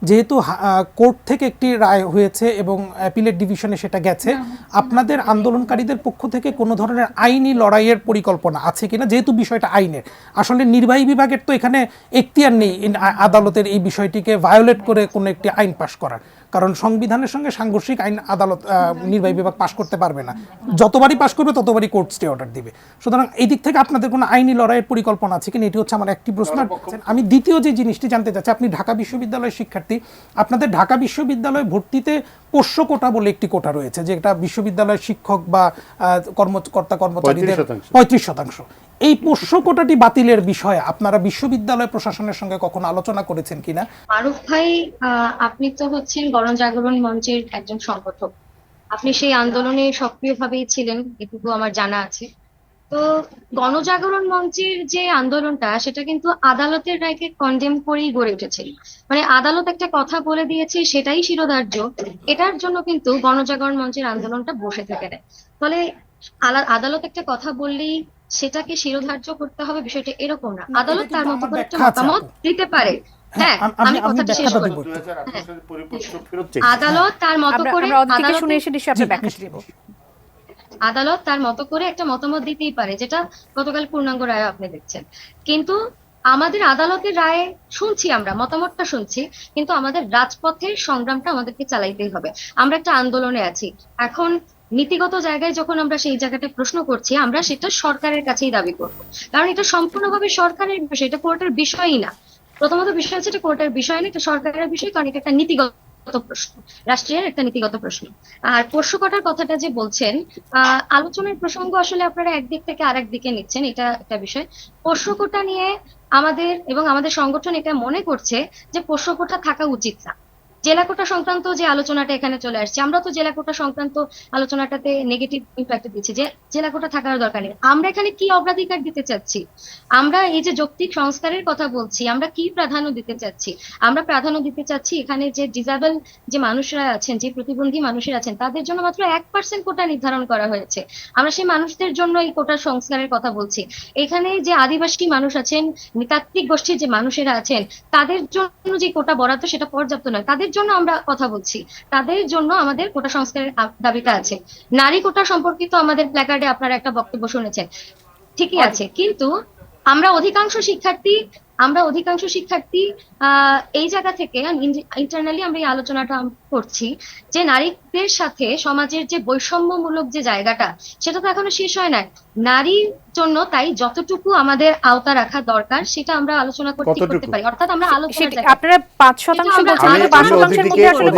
যেহেতু কোর্ট থেকে একটি রায় হয়েছে এবং অ্যাপিলেট ডিভিশনে সেটা গেছে, আপনাদের আন্দোলনকারীদের পক্ষ থেকে কোনো ধরনের আইনি লড়াইয়ের পরিকল্পনা আছে কিনা, যেহেতু বিষয়টা আইনের? আসলে নির্বাহী বিভাগের তো এখানে এখতিয়ার নেই আদালতের এই বিষয়টিকে ভায়োলেট করে কোনো একটি আইন পাশ করার, কারণ সংবিধানের সঙ্গে সাংঘর্ষিক আইন আদালত নির্বাহী বিভাগ পাশ করতে পারবে না। যতবারই পাশ করবে ততবারই কোর্ট স্টে অর্ডার দিবে। সুতরাং এই দিক থেকে আপনাদের কোনো আইনি লড়াইয়ের পরিকল্পনা আছে কিনা, এটি হচ্ছে আমার একটি প্রশ্ন। আমি দ্বিতীয় যে জিনিসটি জানতে চাচ্ছি, আপনি ঢাকা বিশ্ববিদ্যালয়ের শিক্ষার্থী, আপনাদের ঢাকা বিশ্ববিদ্যালয়ে ভর্তিতে পোষ্য কোটা বলে একটি কোটা রয়েছে, যেটা বিশ্ববিদ্যালয়ের শিক্ষক বা কর্মকর্তা কর্মচারীদের 35%। এই পোষ্য কোটাটি বাতিলের বিষয়ে আপনারা বিশ্ববিদ্যালয় প্রশাসনের সঙ্গে কখনো আলোচনা করেছেন কিনা? মারুফ ভাই, আপনি তো হচ্ছেন গণজাগরণ মঞ্চের একজন সংগঠক, আপনি সেই আন্দোলনে সক্রিয়ভাবেই ছিলেন, এটুকু আমার জানা আছে। তো গণজাগরণ মঞ্চের যে আন্দোলনটা, সেটা কিন্তু আদালতের রায়কে কন্ডেম করেই গড়ে উঠেছিল। মানে আদালত একটা কথা বলে দিয়েছে, সেটাই শিরোধার্য, এটার জন্য কিন্তু গণজাগরণ মঞ্চের আন্দোলনটা বসে থেকে দেয়। ফলে আদালত একটা কথা বললেই সেটাকে শিরোধার্য করতে হবে, বিষয়টা এরকম না। আদালত তার মতো করে একটা মতামত দিতে পারে। হ্যাঁ, আমি কথাটা শেষ করি। আদালত তার মতো করে আদালত তার মতো করে একটা মতামত দিতেই পারে, যেটা গতকাল পূর্ণাঙ্গ রায় আপনি দেখছেন। কিন্তু আমাদের আদালতের রায় শুনছি, আমরা মতামতটা শুনছি, কিন্তু আমাদের রাজপথের সংগ্রামটা আমাদেরকে চালাইতেই হবে। আমরা একটা আন্দোলনে আছি এখন, নীতিগত জায়গায় যখন আমরা সেই জায়গাটা প্রশ্ন করছি, আমরা সেটা সরকারের কাছেই দাবি করবো, কারণ এটা সম্পূর্ণভাবে সরকারের বিষয়, এটা কোর্টের বিষয়ই না। প্রথমত বিষয় হচ্ছে এটা কোর্টের বিষয় না, এটা সরকারের বিষয়, কারণ এটা একটা নীতিগত প্রশ্ন, রাষ্ট্রের একটা নীতিগত প্রশ্ন। আর পোষ্য কটার কথাটা যে বলছেন, আলোচনার প্রসঙ্গ আসলে আপনারা একদিক থেকে আরেক দিকে নিচ্ছেন, এটা একটা বিষয়। পোষ্য কোটা নিয়ে আমাদের এবং আমাদের সংগঠন এটা মনে করছে যে পোষ্য কোটা থাকা উচিত না। জেলা কোটা সংক্রান্ত যে আলোচনাটা এখানে চলে আসছে, আমরা তো জেলা কোটা সংক্রান্ত আলোচনাটাতে নেগেটিভ ইম্প্যাক্ট দিচ্ছি যে জেলা কোটা থাকার দরকার নেই। আমরা এখানে কি অগ্রাধিকার দিতে চাচ্ছি, আমরা এই যে যৌক্তিক সংস্কারের কথা বলছি, আমরা কি প্রাধান্য দিতে চাচ্ছি? আমরা প্রাধান্য দিতে চাচ্ছি এখানে যে ডিসেবল যে মানুষরা আছেন, যে প্রতিবন্ধী মানুষেরা আছেন, তাদের জন্য মাত্র 1% কোটা নির্ধারণ করা হয়েছে। আমরা সেই মানুষদের জন্য এই কোটা সংস্কারের কথা বলছি। এখানে যে আদিবাসী মানুষ আছেন, নৃতাত্ত্বিক গোষ্ঠীর যে মানুষেরা আছেন, তাদের জন্য যে কোটা বরাদ্দ সেটা পর্যাপ্ত নয়, তাদের জন্য আমরা কথা বলছি, তাদের জন্য আমাদের কোটা সংস্কারের দাবিটা আছে। নারী কোটা সম্পর্কিত আমাদের প্ল্যাকার্ডে আপনারা একটা বক্তব্য শুনেছেন, ঠিকই আছে, কিন্তু আমরা অধিকাংশ শিক্ষার্থী এই জায়গা থেকে ইন্টারনালি আমরা এই আলোচনাটা করছি যে নারীদের সাথে সমাজের যে বৈষম্যমূলক যে জায়গাটা, সেটা তো এখনো শেষ হয় নাই নারীর জন্য। তাই যতটুকু আমাদের আওতা রাখা দরকার সেটা আমরা আলোচনা করতে পারি, অর্থাৎ আমরা আপনারা 5% বলছেন, 5%-এর মধ্যে আসলে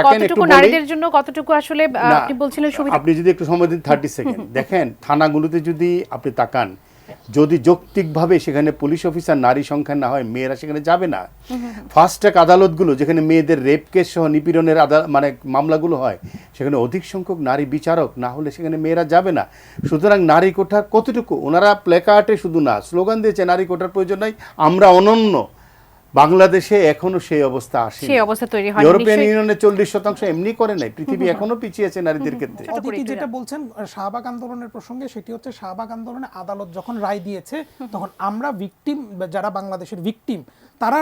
কতটুকু নারীদের জন্য, কতটুকু আসলে আপনি বলছিলেন সুবিধা? আপনি যদি একটু সময় দিন 30 সেকেন্ড দেখেন, থানাগুলোতে যদি আপনি তাকান, যদি যৌক্তিকভাবে সেখানে পুলিশ অফিসার নারী সংখ্যা না হয়, মেয়েরা সেখানে যাবে না। ফাস্ট ট্র্যাক আদালতগুলো যেখানে মেয়েদের রেপ কেস সহ নিপীড়নের মানে মামলাগুলো হয়, সেখানে অধিক সংখ্যক নারী বিচারক না হলে সেখানে মেয়েরা যাবে না। সুতরাং নারী কোঠার কতটুকু, ওনারা প্ল্যাকার্ডে শুধু না স্লোগান দিয়েছে নারী কোঠার প্রয়োজন নাই, আমরা অনন্য। বাংলাদেশে এখনো সেই অবস্থা আসে, সেই অবস্থা তৈরি হয়। ইউরোপিয়ান ইউনিয়নে 40% এমনি করে নাই, পৃথিবী এখনো পিছিয়ে আছে নারীদের ক্ষেত্রে। যেটা বলছেন শাহবাগ আন্দোলনের প্রসঙ্গে, সেটি হচ্ছে শাহবাগ আন্দোলনে আদালত যখন রায় দিয়েছে, তখন আমরা ভিকটিম, যারা বাংলাদেশের ভিকটিম, তারা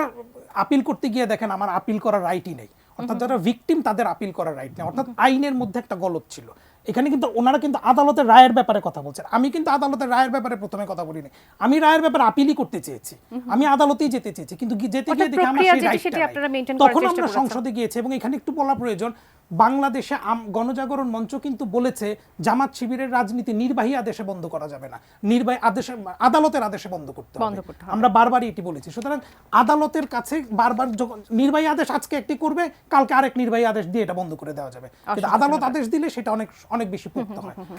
আপিল করতে গিয়ে দেখেন আমার আপিল করার রাইটই নেই। অর্থাৎ যারা ভিকটিম তাদের আপিল করার রাইট নেই, অর্থাৎ আইনের মধ্যে একটা গলদ ছিল এখানে। কিন্তু ওনারা কিন্তু আদালতের রায়ের ব্যাপারে কথা বলছেন, আমি কিন্তু আদালতের রায়ের ব্যাপারে প্রথমে কথা বলিনি। আমি রায়ের ব্যাপারে আপিলই করতে চেয়েছি, আমি আদালতেই যেতে চেয়েছি, কিন্তু যেতে গিয়ে দেখি আমার সেই রাইটটা নাই। তখন আমরা সংসদে গিয়েছি, এবং এখানে একটু বলা প্রয়োজন, বাংলাদেশে গণজাগরণ মঞ্চ কিন্তু বলেছে জামাত শিবিরের রাজনীতি নির্বাহী আদেশে বন্ধ করা যাবে না, নির্বাহী আদেশে, আদালতের আদেশে বন্ধ করতে হবে। আমরা বারবারই এটি বলেছি। সুতরাং আদালতের কাছে বারবার যখন নির্বাহী আদেশ আজকে একটি করবে, কালকে আরেক নির্বাহী আদেশ দিয়ে এটা বন্ধ করে দেওয়া যাবে, কিন্তু আদালত আদেশ দিলে সেটা অনেক বেশি পোক্ত হয়।